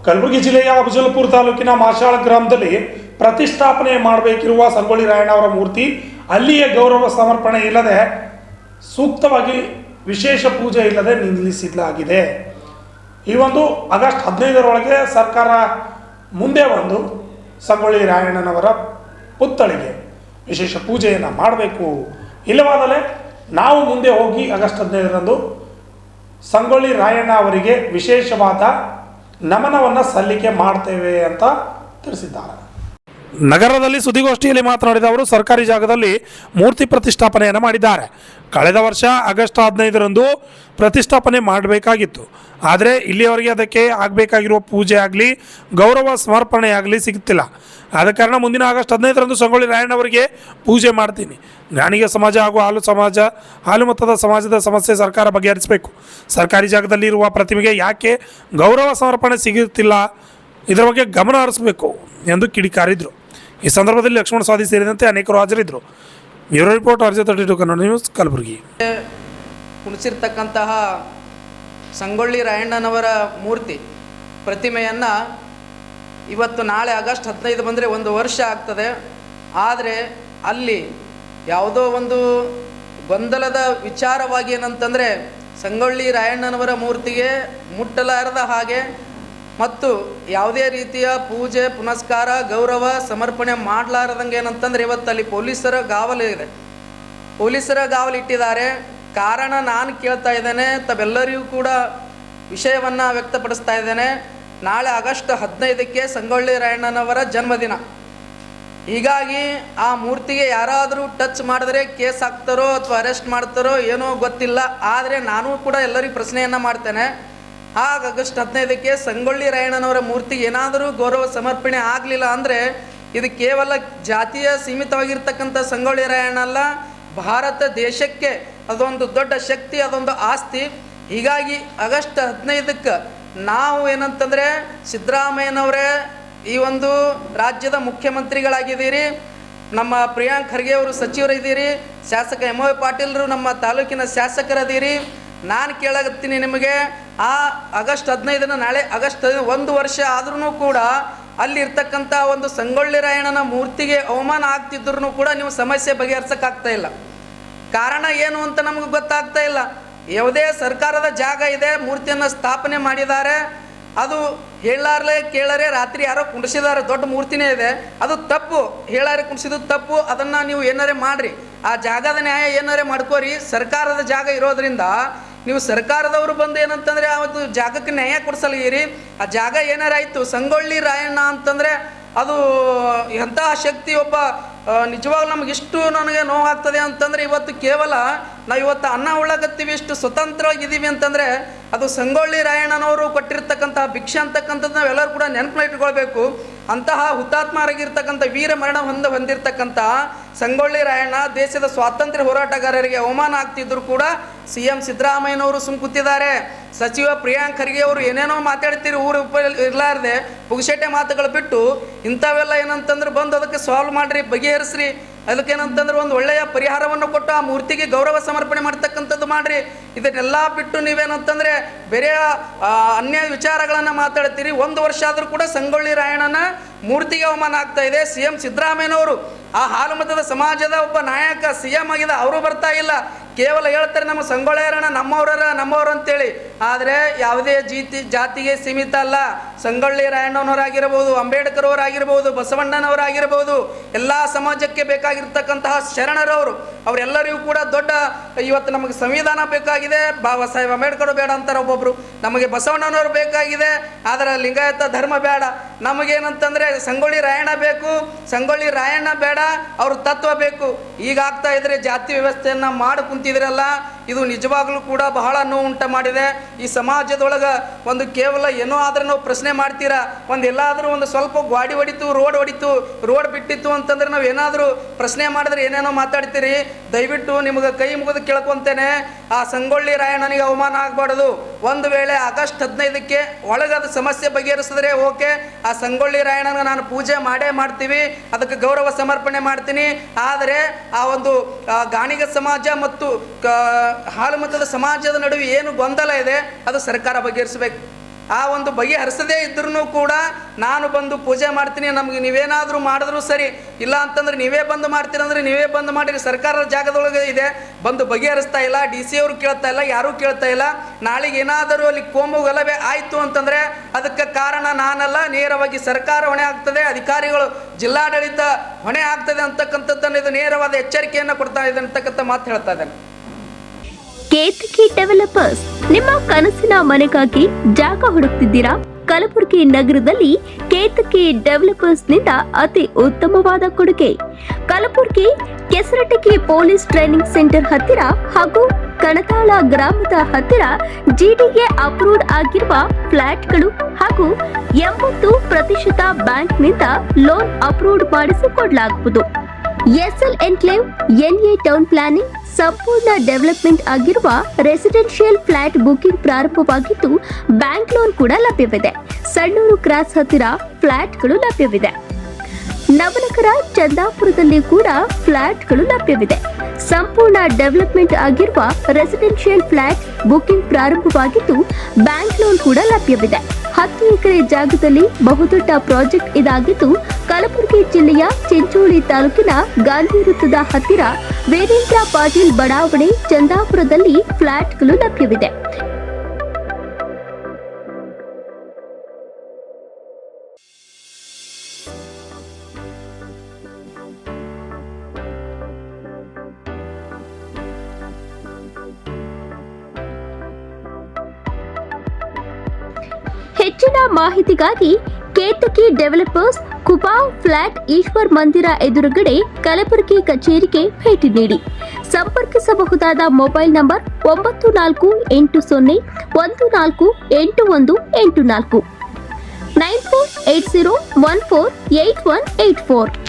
ಕಲಬುರಗಿ ಜಿಲ್ಲೆಯ ಅಫಜಲಪುರ ತಾಲೂಕಿನ ಮಾಶಾಳ ಗ್ರಾಮದಲ್ಲಿ ಪ್ರತಿಷ್ಠಾಪನೆ ಮಾಡಬೇಕಿರುವ ಸಂಗೊಳ್ಳಿ ರಾಯಣ್ಣ ಅವರ ಮೂರ್ತಿ ಅಲ್ಲಿಯೇ ಗೌರವ ಸಮರ್ಪಣೆ ಇಲ್ಲದೆ ಸೂಕ್ತವಾಗಿ ವಿಶೇಷ ಪೂಜೆ ಇಲ್ಲದೆ ನಿಲ್ಲಿಸಲಾಗಿದೆ. ಈ ಒಂದು ಆಗಸ್ಟ್ 15ರೊಳಗೆ ಸರ್ಕಾರ ಮುಂದೆ ಒಂದು ಸಂಗೊಳ್ಳಿ ರಾಯಣ್ಣನವರ ಪುತ್ಥಳಿಗೆ ವಿಶೇಷ ಪೂಜೆಯನ್ನು ಮಾಡಬೇಕು, ಇಲ್ಲವಾದರೆ ನಾವು ಮುಂದೆ ಹೋಗಿ ಆಗಸ್ಟ್ 15ರಂದು ಸಂಗೊಳ್ಳಿ ರಾಯಣ್ಣ ಅವರಿಗೆ ವಿಶೇಷವಾದ ನಮನವನ್ನು ಸಲ್ಲಿಕೆ ಮಾಡ್ತೇವೆ ಅಂತ ತಿಳಿಸಿದ್ದಾರೆ. ನಗರದಲ್ಲಿ ಸುದ್ದಿಗೋಷ್ಠಿಯಲ್ಲಿ ಮಾತನಾಡಿದ ಅವರು ಸರ್ಕಾರಿ ಜಾಗದಲ್ಲಿ ಮೂರ್ತಿ ಪ್ರತಿಷ್ಠಾಪನೆಯನ್ನು ಮಾಡಿದ್ದಾರೆ. ಕಳೆದ ವರ್ಷ ಆಗಸ್ಟ್ 15ರಂದು ಪ್ರತಿಷ್ಠಾಪನೆ ಮಾಡಬೇಕಾಗಿತ್ತು. ಆದರೆ ಇಲ್ಲಿಯವರೆಗೆ ಅದಕ್ಕೆ ಆಗಬೇಕಾಗಿರುವ ಪೂಜೆ ಆಗಲಿ ಗೌರವ ಸಮರ್ಪಣೆ ಆಗಲಿ ಸಿಗುತ್ತಿಲ್ಲ. ಆದ ಕಾರಣ ಮುಂದಿನ ಆಗಸ್ಟ್ 15ರಂದು ಸಂಗೊಳ್ಳಿ ರಾಯಣ್ಣವರಿಗೆ ಪೂಜೆ ಮಾಡ್ತೀನಿ. ಗಾಣಿಗ ಸಮಾಜ ಹಾಗೂ ಹಾಲು ಮತದ ಸಮಾಜದ ಸಮಸ್ಯೆ ಸರ್ಕಾರ ಬಗೆಹರಿಸಬೇಕು. ಸರ್ಕಾರಿ ಜಾಗದಲ್ಲಿ ಇರುವ ಪ್ರತಿಮೆಗೆ ಯಾಕೆ ಗೌರವ ಸಮರ್ಪಣೆ ಸಿಗುತ್ತಿಲ್ಲ, ಇದರ ಬಗ್ಗೆ ಗಮನ ಹರಿಸಬೇಕು ಎಂದು ಕಿಡಿಕಾರಿದರು. ಈ ಸಂದರ್ಭದಲ್ಲಿ ಲಕ್ಷ್ಮಣ ಸ್ವಾದಿ ಸೇರಿದಂತೆ ಅನೇಕರು ಹಾಜರಿದ್ದರು. Bureau report RJ32 Kannada news, Kalaburagi. ಕುಣಿಸಿರ್ತಕ್ಕಂತಹ ಸಂಗೊಳ್ಳಿ ರಾಯಣ್ಣನವರ ಮೂರ್ತಿ ಪ್ರತಿಮೆಯನ್ನು ಇವತ್ತು ನಾಳೆ ಆಗಸ್ಟ್ 15 ಬಂದರೆ ಒಂದು ವರ್ಷ ಆಗ್ತದೆ. ಆದರೆ ಅಲ್ಲಿ ಯಾವುದೋ ಒಂದು ಗೊಂದಲದ ವಿಚಾರವಾಗಿ ಏನಂತಂದರೆ ಸಂಗೊಳ್ಳಿ ರಾಯಣ್ಣನವರ ಮೂರ್ತಿಗೆ ಮುಟ್ಟಲಾರದ ಹಾಗೆ ಮತ್ತು ಯಾವುದೇ ರೀತಿಯ ಪೂಜೆ ಪುನಸ್ಕಾರ ಗೌರವ ಸಮರ್ಪಣೆ ಮಾಡಲಾರದಂಗೆ ಏನಂತಂದರೆ ಇವತ್ತು ಅಲ್ಲಿ ಪೊಲೀಸರ ಗಾವಲಿದೆ, ಪೊಲೀಸರ ಗಾವಲಿಟ್ಟಿದ್ದಾರೆ. ಕಾರಣ ನಾನು ಕೇಳ್ತಾ ಇದ್ದೇನೆ, ತಾವೆಲ್ಲರಿಗೂ ಕೂಡ ವಿಷಯವನ್ನು ವ್ಯಕ್ತಪಡಿಸ್ತಾ ಇದ್ದೇನೆ. ನಾಳೆ ಆಗಸ್ಟ್ 15ಕ್ಕೆ ಸಂಗೊಳ್ಳಿ ರಾಯಣ್ಣನವರ ಜನ್ಮದಿನ. ಹೀಗಾಗಿ ಆ ಮೂರ್ತಿಗೆ ಯಾರಾದರೂ ಟಚ್ ಮಾಡಿದ್ರೆ ಕೇಸ್ ಹಾಕ್ತಾರೋ ಅಥವಾ ಅರೆಸ್ಟ್ ಮಾಡ್ತಾರೋ ಏನೋ ಗೊತ್ತಿಲ್ಲ. ಆದರೆ ನಾನು ಕೂಡ ಎಲ್ಲರಿಗೂ ಪ್ರಶ್ನೆಯನ್ನು ಮಾಡ್ತೇನೆ, ಆಗಸ್ಟ್ 15ಕ್ಕೆ ಸಂಗೊಳ್ಳಿ ರಾಯಣ್ಣನವರ ಮೂರ್ತಿಗೆ ಏನಾದರೂ ಗೌರವ ಸಮರ್ಪಣೆ ಆಗಲಿಲ್ಲ ಅಂದರೆ ಇದು ಕೇವಲ ಜಾತಿಯ ಸೀಮಿತವಾಗಿರ್ತಕ್ಕಂಥ ಸಂಗೊಳ್ಳಿ ರಾಯಣ್ಣ ಅಲ್ಲ, ಭಾರತ ದೇಶಕ್ಕೆ ಅದೊಂದು ದೊಡ್ಡ ಶಕ್ತಿ, ಅದೊಂದು ಆಸ್ತಿ. ಹೀಗಾಗಿ ಆಗಸ್ಟ್ 15ಕ್ಕೆ ನಾವು ಏನಂತಂದರೆ ಸಿದ್ದರಾಮಯ್ಯನವರೇ ಈ ಒಂದು ರಾಜ್ಯದ ಮುಖ್ಯಮಂತ್ರಿಗಳಾಗಿದ್ದೀರಿ, ನಮ್ಮ ಪ್ರಿಯಾಂಕ್ ಖರ್ಗೆ ಅವರು ಸಚಿವರಿದ್ದೀರಿ, ಶಾಸಕ MY ಪಾಟೀಲರು ನಮ್ಮ ತಾಲೂಕಿನ ಶಾಸಕರದೀರಿ. ನಾನು ಕೇಳಾಗತ್ತೀನಿ ನಿಮಗೆ, ಆ ಆಗಸ್ಟ್ 15 ನಾಳೆ ಆಗಸ್ಟ್ 1 ವರ್ಷ ಆದ್ರೂ ಕೂಡ ಅಲ್ಲಿ ಇರ್ತಕ್ಕಂಥ ಒಂದು ಸಂಗೊಳ್ಳಿ ರಾಯಣ್ಣನ ಮೂರ್ತಿಗೆ ಅವಮಾನ ಆಗ್ತಿದ್ರು ಕೂಡ ನೀವು ಸಮಸ್ಯೆ ಬಗೆಹರಿಸೋಕ್ಕಾಗ್ತಾ ಇಲ್ಲ. ಕಾರಣ ಏನು ಅಂತ ನಮಗೆ ಗೊತ್ತಾಗ್ತಾ ಇಲ್ಲ. ಯಾವುದೇ ಸರ್ಕಾರದ ಜಾಗ ಇದೆ, ಮೂರ್ತಿಯನ್ನು ಸ್ಥಾಪನೆ ಮಾಡಿದ್ದಾರೆ, ಅದು ಹೇಳಾರ್ಲೆ ಕೇಳರೆ ರಾತ್ರಿ ಯಾರೋ ಕುಣಿಸಿದ್ದಾರೆ, ದೊಡ್ಡ ಮೂರ್ತಿನೇ ಇದೆ, ಅದು ತಪ್ಪು. ಹೇಳಾರೆ ಕುಣಿಸಿದ್ದು ತಪ್ಪು. ಅದನ್ನು ನೀವು ಏನಾರೇ ಮಾಡಿರಿ, ಆ ಜಾಗದ ನ್ಯಾಯ ಏನಾರೇ ಮಾಡ್ಕೋರಿ. ಸರ್ಕಾರದ ಜಾಗ ಇರೋದ್ರಿಂದ ನೀವು ಸರ್ಕಾರದವರು ಬಂದು ಏನಂತಂದರೆ ಅವತ್ತು ಜಾಗಕ್ಕೆ ನ್ಯಾಯ ಕೊಡಿಸಲಿರಿ. ಆ ಜಾಗ ಏನಾರಾಯಿತು, ಸಂಗೊಳ್ಳಿ ರಾಯಣ್ಣ ಅಂತಂದರೆ ಅದು ಎಂತಹ ಶಕ್ತಿ. ಒಬ್ಬ ನಿಜವಾಗ್ಲೂ ನಮಗಿಷ್ಟು ನನಗೆ ನೋವಾಗ್ತದೆ ಅಂತಂದರೆ ಇವತ್ತು ಕೇವಲ ನಾವು ಇವತ್ತು ಅನ್ನ ಉಳ್ಳಾಗತ್ತೀವಿ, ಇಷ್ಟು ಸ್ವತಂತ್ರವಾಗಿದ್ದೀವಿ ಅಂತಂದರೆ ಅದು ಸಂಗೊಳ್ಳಿ ರಾಯಣ್ಣನವರು ಕೊಟ್ಟಿರ್ತಕ್ಕಂತಹ ಭಿಕ್ಷೆ ಅಂತಕ್ಕಂಥದ್ದು ನಾವೆಲ್ಲರೂ ಕೂಡ ನೆನಪನ್ನ ಇಟ್ಕೊಳ್ಬೇಕು. ಅಂತಹ ಹುತಾತ್ಮರಾಗಿರ್ತಕ್ಕಂಥ ವೀರ ಮರಣ ಹೊಂದಿರ್ತಕ್ಕಂಥ ಸಂಗೊಳ್ಳಿ ರಾಯಣ್ಣ ದೇಶದ ಸ್ವಾತಂತ್ರ್ಯ ಹೋರಾಟಗಾರರಿಗೆ ಅವಮಾನ ಆಗ್ತಿದ್ರು ಕೂಡ CM ಸಿದ್ದರಾಮಯ್ಯನವರು ಕೂತಿದ್ದಾರೆ. ಸಚಿವ ಪ್ರಿಯಾಂಕ್ ಖರ್ಗೆ ಅವರು ಏನೇನೋ ಮಾತಾಡ್ತೀರಿ ಊರು ಇರಲಾರ್ದೆ ಪುಗಸೇಟೆ ಮಾತುಗಳು ಬಿಟ್ಟು ಇಂಥವೆಲ್ಲ ಏನಂತಂದ್ರೆ ಬಂದು ಅದಕ್ಕೆ ಸಾಲ್ವ್ ಮಾಡಿರಿ, ಬಗೆಹರಿಸ್ರಿ. ಅದಕ್ಕೇನಂತಂದ್ರೆ ಒಂದು ಒಳ್ಳೆಯ ಪರಿಹಾರವನ್ನು ಕೊಟ್ಟು ಆ ಮೂರ್ತಿಗೆ ಗೌರವ ಸಮರ್ಪಣೆ ಮಾಡ್ತಕ್ಕಂಥದ್ದು ಮಾಡಿರಿ. ಇದನ್ನೆಲ್ಲ ಬಿಟ್ಟು ನೀವೇನಂತಂದರೆ ಬೇರೆ ಅನ್ಯ ವಿಚಾರಗಳನ್ನು ಮಾತಾಡ್ತೀರಿ. 1 ವರ್ಷ ಆದರೂ ಕೂಡ ಸಂಗೊಳ್ಳಿ ರಾಯಣ್ಣನ ಮೂರ್ತಿಗೆ ಅವಮಾನ ಆಗ್ತಾ ಇದೆ. CM ಸಿದ್ದರಾಮಯ್ಯನವರು ಆ ಹಾಲು ಮತದ ಸಮಾಜದ ಒಬ್ಬ ನಾಯಕ CM ಆಗಿದೆ, ಅವರು ಬರ್ತಾ ಇಲ್ಲ. ಕೇವಲ ಹೇಳ್ತಾರೆ ನಮ್ಮ ಸಂಗೊಳ್ಳಿ ರಾಯಣ್ಣ ನಮ್ಮವರು ಅಂತೇಳಿ. ಆದರೆ ಯಾವುದೇ ಜಾತಿಗೆ ಸೀಮಿತ ಅಲ್ಲ. ಸಂಗೊಳ್ಳಿ ರಾಯಣ್ಣನವರಾಗಿರ್ಬೋದು, ಅಂಬೇಡ್ಕರ್ ಅವರಾಗಿರ್ಬೋದು, ಬಸವಣ್ಣನವರಾಗಿರ್ಬೋದು, ಎಲ್ಲ ಸಮಾಜಕ್ಕೆ ಬೇಕಾಗಿರ್ತಕ್ಕಂತಹ ಶರಣರವರು, ಅವರೆಲ್ಲರಿಗೂ ಕೂಡ ದೊಡ್ಡ ಇವತ್ತು ನಮಗೆ ಸಂವಿಧಾನ ಬೇಕಾಗಿದೆ. ಸಾಹೇಬ್ ಅಂಬೇಡ್ಕರ್ ಬೇಡ ಅಂತಾರೆ ಒಬ್ಬೊಬ್ಬರು, ನಮಗೆ ಬಸವಣ್ಣನವರು ಬೇಕಾಗಿದೆ, ಆದರೆ ಲಿಂಗಾಯತ ಧರ್ಮ ಬೇಡ. ನಮಗೇನಂತಂದರೆ ಸಂಗೊಳ್ಳಿ ರಾಯಣ್ಣ ಬೇಕು, ಸಂಗೊಳ್ಳಿ ರಾಯಣ್ಣ ಬೇಡ, ಅವ್ರ ತತ್ವ ಬೇಕು. ಈಗಾಗ್ತಾ ಇದ್ರೆ ಜಾತಿ ವ್ಯವಸ್ಥೆಯನ್ನು ಮಾಡಿ ಕುಂತಿದ್ರಲ್ಲ, ಇದು ನಿಜವಾಗ್ಲೂ ಕೂಡ ಬಹಳ ನೋವು ಉಂಟು ಮಾಡಿದೆ. ಈ ಸಮಾಜದೊಳಗೆ ಒಂದು ಕೇವಲ ಏನೋ ಆದರೆ ನಾವು ಪ್ರಶ್ನೆ ಮಾಡ್ತೀರಾ, ಒಂದು ಎಲ್ಲಾದರೂ ಒಂದು ಸ್ವಲ್ಪ ಗಾಡಿ ಹೊಡಿತು, ರೋಡ್ ಬಿಟ್ಟಿತ್ತು ಅಂತಂದ್ರೆ ನಾವು ಏನಾದರೂ ಪ್ರಶ್ನೆ ಮಾಡಿದ್ರೆ ಏನೇನೋ ಮಾತಾಡ್ತೀರಿ. ದಯವಿಟ್ಟು ನಿಮಗೆ ಕೈ ಮುಗಿದು ಕೇಳ್ಕೊತೇನೆ, ಆ ಸಂಗೊಳ್ಳಿ ರಾಯಣ್ಣನಿಗೆ ಅವಮಾನ ಆಗಬಾರ್ದು. ಒಂದು ವೇಳೆ ಆಗಸ್ಟ್ 15ಕ್ಕೆ ಒಳಗದ ಸಮಸ್ಯೆ ಬಗೆಹರಿಸಿದ್ರೆ ಓಕೆ, ಆ ಸಂಗೊಳ್ಳಿ ರಾಯಣ್ಣನ ನಾನು ಪೂಜೆ ಮಾಡ್ತೀವಿ, ಅದಕ್ಕೆ ಗೌರವ ಸಮರ್ಪಣೆ ಮಾಡ್ತೀನಿ. ಆದರೆ ಆ ಒಂದು ಗಾಣಿಗ ಸಮಾಜ ಮತ್ತು ಹಾಲು ಮತದ ಸಮಾಜದ ನಡುವೆ ಏನು ಗೊಂದಲ ಇದೆ ಅದು ಸರ್ಕಾರ ಬಗೆಹರಿಸಬೇಕು. ಆ ಒಂದು ಬಗೆಹರಿಸದೇ ಇದ್ರೂ ಕೂಡ ನಾನು ಬಂದು ಪೂಜೆ ಮಾಡ್ತೀನಿ, ನಮಗೆ ನೀವೇನಾದರೂ ಮಾಡಿದ್ರು ಸರಿ, ಇಲ್ಲ ಅಂತಂದ್ರೆ ನೀವೇ ಬಂದು ಮಾಡ್ತೀರಂದ್ರೆ ನೀವೇ ಬಂದು ಮಾಡಿರಿ, ಸರ್ಕಾರದ ಜಾಗದೊಳಗೆ ಇದೆ, ಬಂದು ಬಗೆಹರಿಸ್ತಾ ಇಲ್ಲ, DC ಅವರು ಕೇಳ್ತಾ ಇಲ್ಲ, ಯಾರೂ ಕೇಳ್ತಾ ಇಲ್ಲ. ನಾಳೆಗೆ ಏನಾದರೂ ಅಲ್ಲಿ ಕೋಮು ಗಲಭೆ ಆಯಿತು ಅಂತಂದರೆ ಅದಕ್ಕೆ ಕಾರಣ ನಾನಲ್ಲ, ನೇರವಾಗಿ ಸರ್ಕಾರ ಹೊಣೆ ಆಗ್ತದೆ, ಅಧಿಕಾರಿಗಳು ಜಿಲ್ಲಾಡಳಿತ ಹೊಣೆ ಆಗ್ತದೆ ಅಂತಕ್ಕಂಥದ್ದನ್ನು ಇದು ನೇರವಾದ ಎಚ್ಚರಿಕೆಯನ್ನು ಕೊಡ್ತಾ ಇದೆ ಅಂತಕ್ಕಂಥ ಮಾತು ಹೇಳ್ತಾ ಇದ್ದೇನೆ. ಕೇತಕಿ ಡೆವಲಪರ್ಸ್, ನಿಮ್ಮ ಕನಸಿನ ಮನೆಗಾಗಿ ಜಾಗ ಹುಡುಕ್ತಿದ್ದೀರಾ? ಕಲಬುರಗಿ ನಗರದಲ್ಲಿ ಕೇತಕಿ ಡೆವಲಪರ್ಸ್ನಿಂದ ಅತಿ ಉತ್ತಮವಾದ ಕೊಡುಗೆ. ಕಲಬುರಗಿ ಕೆಸರಟಗಿ ಪೊಲೀಸ್ ಟ್ರೈನಿಂಗ್ ಸೆಂಟರ್ ಹತ್ತಿರ ಹಾಗೂ ಕಣತಾಳ ಗ್ರಾಮದ ಹತ್ತಿರ GDA ಅಪ್ರೂವ್ಡ್ ಆಗಿರುವ ಫ್ಲಾಟ್ಗಳು ಹಾಗೂ 80% ಬ್ಯಾಂಕ್ನಿಂದ ಲೋನ್ ಅಪ್ರೂವ್ಡ್ ಮಾಡಿಸಿಕೊಡಲಾಗುವುದು. SL enclave, NA town planning, ಸಂಪೂರ್ಣ ಡೆವಲಪ್ಮೆಂಟ್ ಆಗಿರುವ ರೆಸಿಡೆನ್ಷಿಯಲ್ ಫ್ಲಾಟ್ ಬುಕಿಂಗ್ ಪ್ರಾರಂಭವಾಗಿದ್ದು ಬ್ಯಾಂಕ್ ಲೋನ್ ಕೂಡ ಲಭ್ಯವಿದೆ. ಸಣ್ಣೂರು ಕ್ರಾಸ್ ಹತ್ತಿರ ಫ್ಲಾಟ್ಗಳು ಲಭ್ಯವಿದೆ. ನವನಗರ ಚಂದಾಪುರದಲ್ಲಿ ಕೂಡ ಫ್ಲಾಟ್ಗಳು ಲಭ್ಯವಿದೆ. ಸಂಪೂರ್ಣ ಡೆವಲಪ್ಮೆಂಟ್ ಆಗಿರುವ ರೆಸಿಡೆನ್ಷಿಯಲ್ ಫ್ಲಾಟ್ ಬುಕಿಂಗ್ ಪ್ರಾರಂಭವಾಗಿದ್ದು ಬ್ಯಾಂಕ್ ಲೋನ್ ಕೂಡ ಲಭ್ಯವಿದೆ. 10 ಎಕರೆ ಜಾಗದಲ್ಲಿ ಬಹುದೊಡ್ಡ ಪ್ರಾಜೆಕ್ಟ್ ಇದಾಗಿದ್ದು ಕಲಬುರಗಿ ಜಿಲ್ಲೆಯ ಚಿಂಚೋಳಿ ತಾಲೂಕಿನ ಗಾಂಧಿ ವೃತ್ತದ ಹತ್ತಿರ ವೀರೇಂದ್ರ ಪಾಟೀಲ್ ಬಡಾವಣೆ ಚಂದಾಪುರದಲ್ಲಿ ಫ್ಲಾಟ್ಗಳು ಲಭ್ಯವಿದೆ. ಹೆಚ್ಚಿನ ಮಾಹಿತಿಗಾಗಿ ಕೇತಕಿ ಡೆವಲಪರ್ಸ್, ಕುಪಾವ್ ಫ್ಲಾಟ್, ಈಶ್ವರ್ ಮಂದಿರ ಎದುರುಗಡೆ ಕಲಬುರಗಿ ಕಚೇರಿಗೆ ಭೇಟಿ ನೀಡಿ. ಸಂಪರ್ಕಿಸಬಹುದಾದ ಮೊಬೈಲ್ ನಂಬರ್ 9480148184 9480148184.